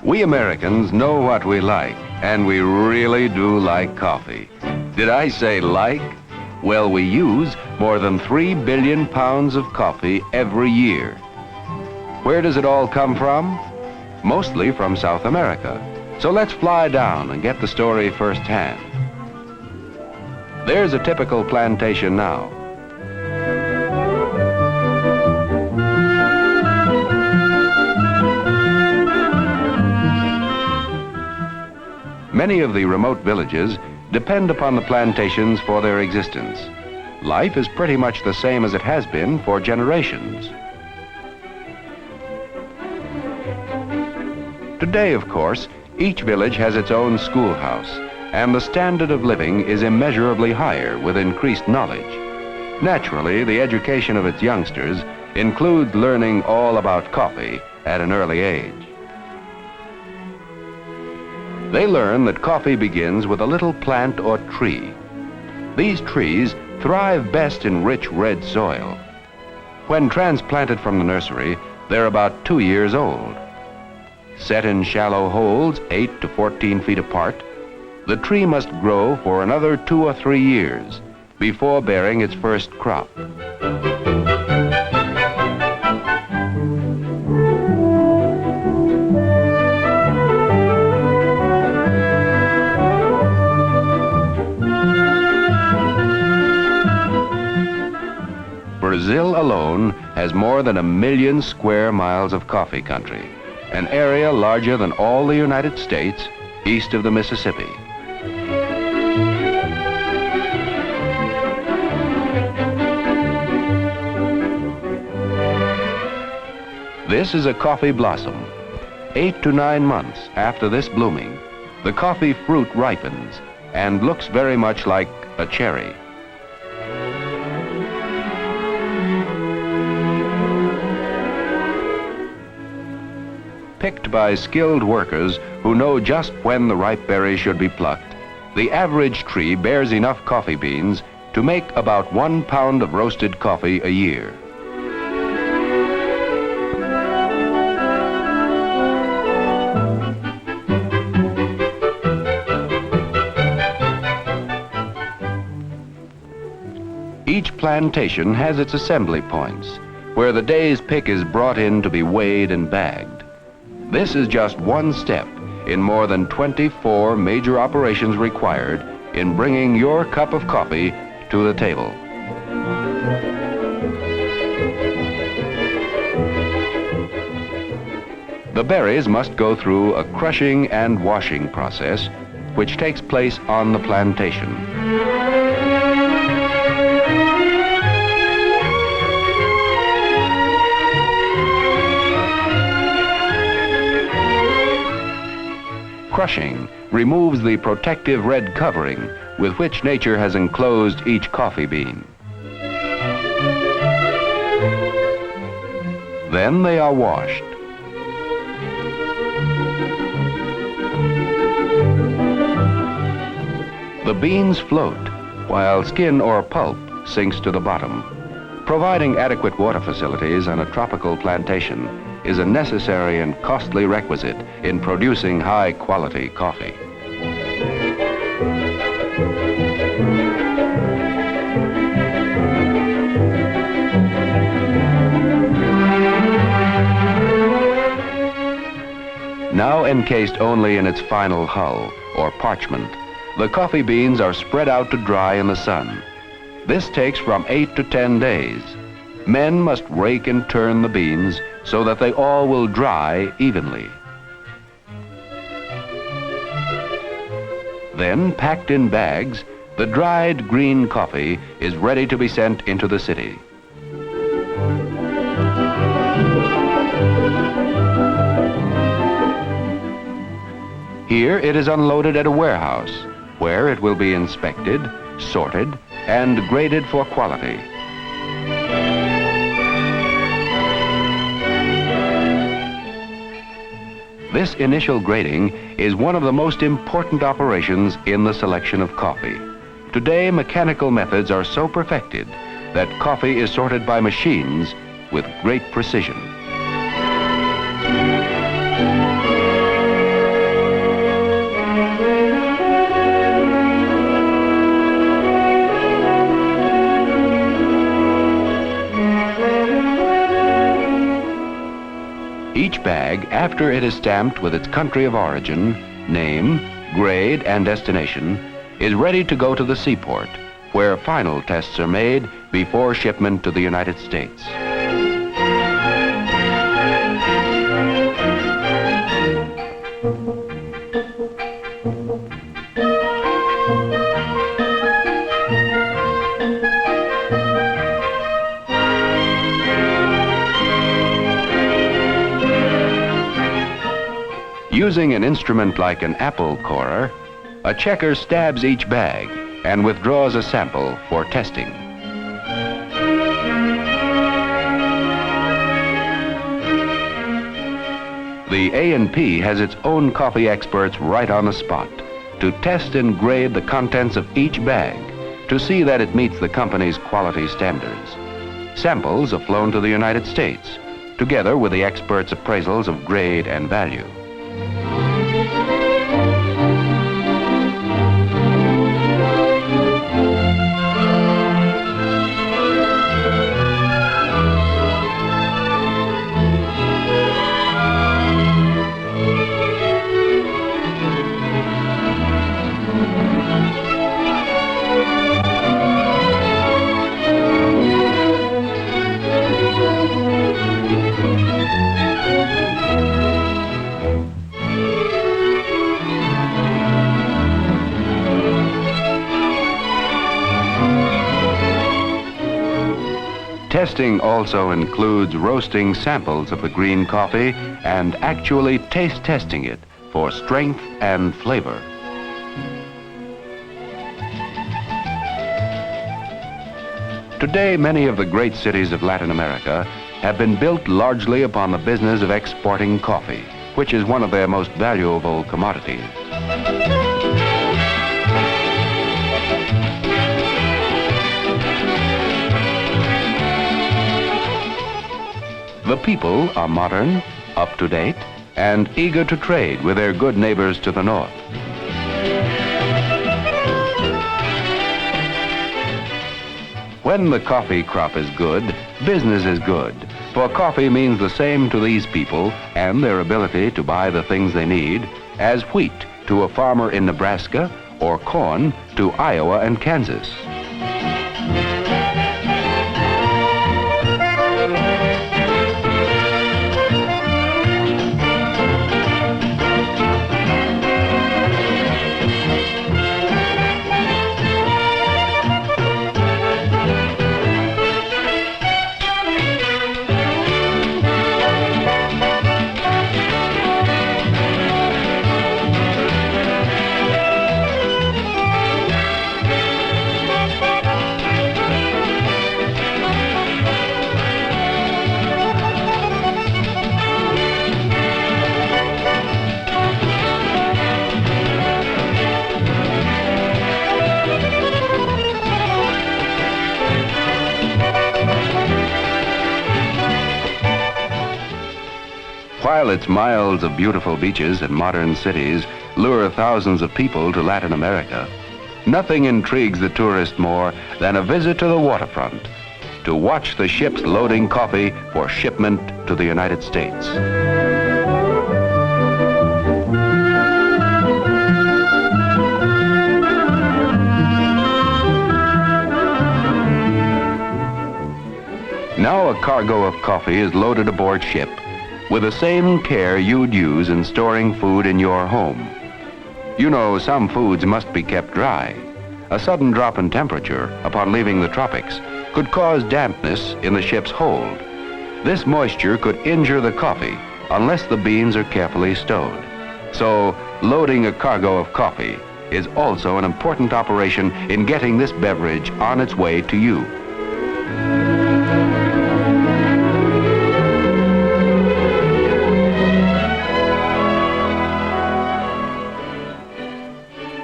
We Americans know what we like, and we really do like coffee. Did I say like? Well, we use more than 3 billion pounds of coffee every year. Where does it all come from? Mostly from South America. So let's fly down and get the story firsthand. There's a typical plantation now. Many of the remote villages depend upon the plantations for their existence. Life is pretty much the same as it has been for generations. Today, of course, each village has its own schoolhouse, and the standard of living is immeasurably higher with increased knowledge. Naturally, the education of its youngsters includes learning all about coffee at an early age. They learn that coffee begins with a little plant or tree. These trees thrive best in rich red soil. When transplanted from the nursery, they're about 2 years old. Set in shallow holes 8 to 14 feet apart, the tree must grow for another 2 or 3 years before bearing its first crop. Brazil alone has more than 1 million square miles of coffee country, an area larger than all the United States east of the Mississippi. This is a coffee blossom. 8 to 9 months after this blooming, the coffee fruit ripens and looks very much like a cherry. Picked by skilled workers who know just when the ripe berries should be plucked, the average tree bears enough coffee beans to make about 1 pound of roasted coffee a year. Each plantation has its assembly points, where the day's pick is brought in to be weighed and bagged. This is just one step in more than 24 major operations required in bringing your cup of coffee to the table. The berries must go through a crushing and washing process, which takes place on the plantation. Crushing removes the protective red covering with which nature has enclosed each coffee bean. Then they are washed. The beans float, while skin or pulp sinks to the bottom. Providing adequate water facilities on a tropical plantation is a necessary and costly requisite in producing high-quality coffee. Now encased only in its final hull, or parchment, the coffee beans are spread out to dry in the sun. This takes from 8 to 10 days. Men must rake and turn the beans so that they all will dry evenly. Then, packed in bags, the dried green coffee is ready to be sent into the city. Here it is unloaded at a warehouse, where it will be inspected, sorted, and graded for quality. This initial grading is one of the most important operations in the selection of coffee. Today, mechanical methods are so perfected that coffee is sorted by machines with great precision. After it is stamped with its country of origin, name, grade, and destination, is ready to go to the seaport, where final tests are made before shipment to the United States. Using an instrument like an apple corer, a checker stabs each bag and withdraws a sample for testing. The A&P has its own coffee experts right on the spot to test and grade the contents of each bag to see that it meets the company's quality standards. Samples are flown to the United States, together with the experts' appraisals of grade and value. Testing also includes roasting samples of the green coffee and actually taste testing it for strength and flavor. Today, many of the great cities of Latin America have been built largely upon the business of exporting coffee, which is one of their most valuable commodities. The people are modern, up-to-date, and eager to trade with their good neighbors to the north. When the coffee crop is good, business is good, for coffee means the same to these people and their ability to buy the things they need as wheat to a farmer in Nebraska or corn to Iowa and Kansas. While its miles of beautiful beaches and modern cities lure thousands of people to Latin America, nothing intrigues the tourist more than a visit to the waterfront to watch the ships loading coffee for shipment to the United States. Now a cargo of coffee is loaded aboard ship with the same care you'd use in storing food in your home. You know, some foods must be kept dry. A sudden drop in temperature upon leaving the tropics could cause dampness in the ship's hold. This moisture could injure the coffee unless the beans are carefully stowed. So, loading a cargo of coffee is also an important operation in getting this beverage on its way to you.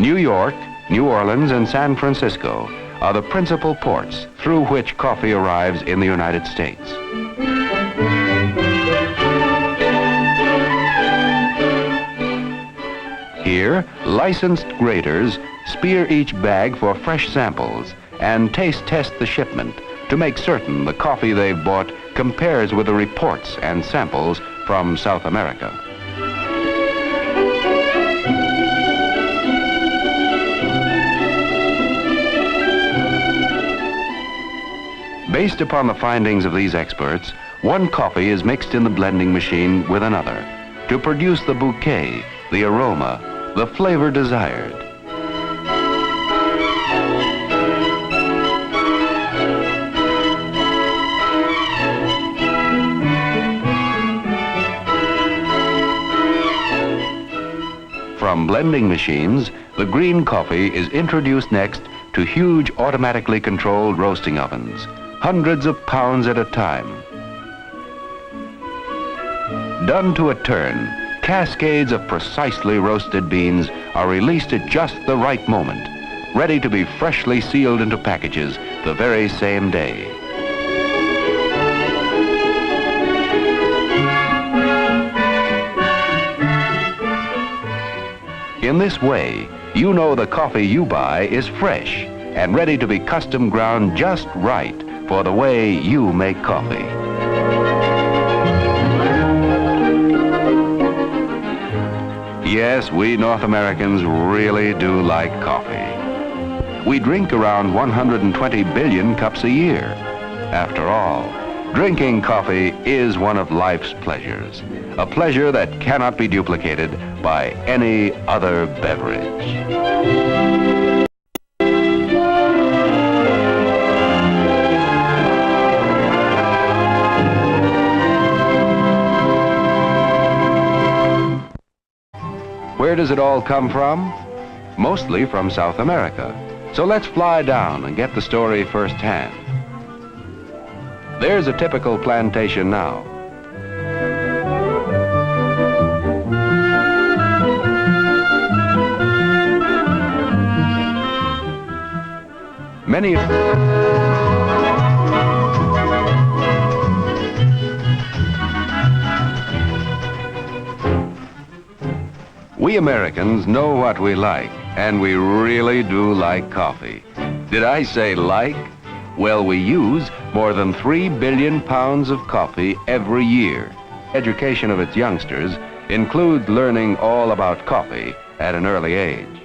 New York, New Orleans, and San Francisco are the principal ports through which coffee arrives in the United States. Here, licensed graders spear each bag for fresh samples and taste test the shipment to make certain the coffee they've bought compares with the reports and samples from South America. Based upon the findings of these experts, one coffee is mixed in the blending machine with another to produce the bouquet, the aroma, the flavor desired. From blending machines, the green coffee is introduced next to huge automatically controlled roasting ovens, hundreds of pounds at a time. Done to a turn, cascades of precisely roasted beans are released at just the right moment, ready to be freshly sealed into packages the very same day. In this way, you know the coffee you buy is fresh and ready to be custom ground just right for the way you make coffee. Yes, we North Americans really do like coffee. We drink around 120 billion cups a year. After all, drinking coffee is one of life's pleasures, a pleasure that cannot be duplicated by any other beverage. Where does it all come from? Mostly from South America. So let's fly down and get the story firsthand. There's a typical plantation now. Many We Americans know what we like, and we really do like coffee. Did I say like? Well, we use more than 3 billion pounds of coffee every year. Education of its youngsters includes learning all about coffee at an early age.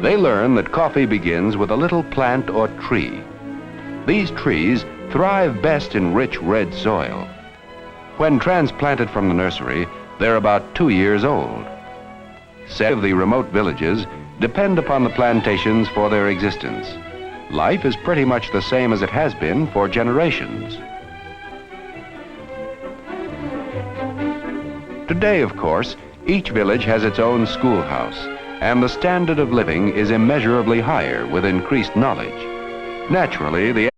They learn that coffee begins with a little plant or tree. These trees thrive best in rich red soil. When transplanted from the nursery, they're about 2 years old. Some of the remote villages depend upon the plantations for their existence. Life is pretty much the same as it has been for generations. Today, of course, each village has its own schoolhouse, and the standard of living is immeasurably higher with increased knowledge. Naturally, the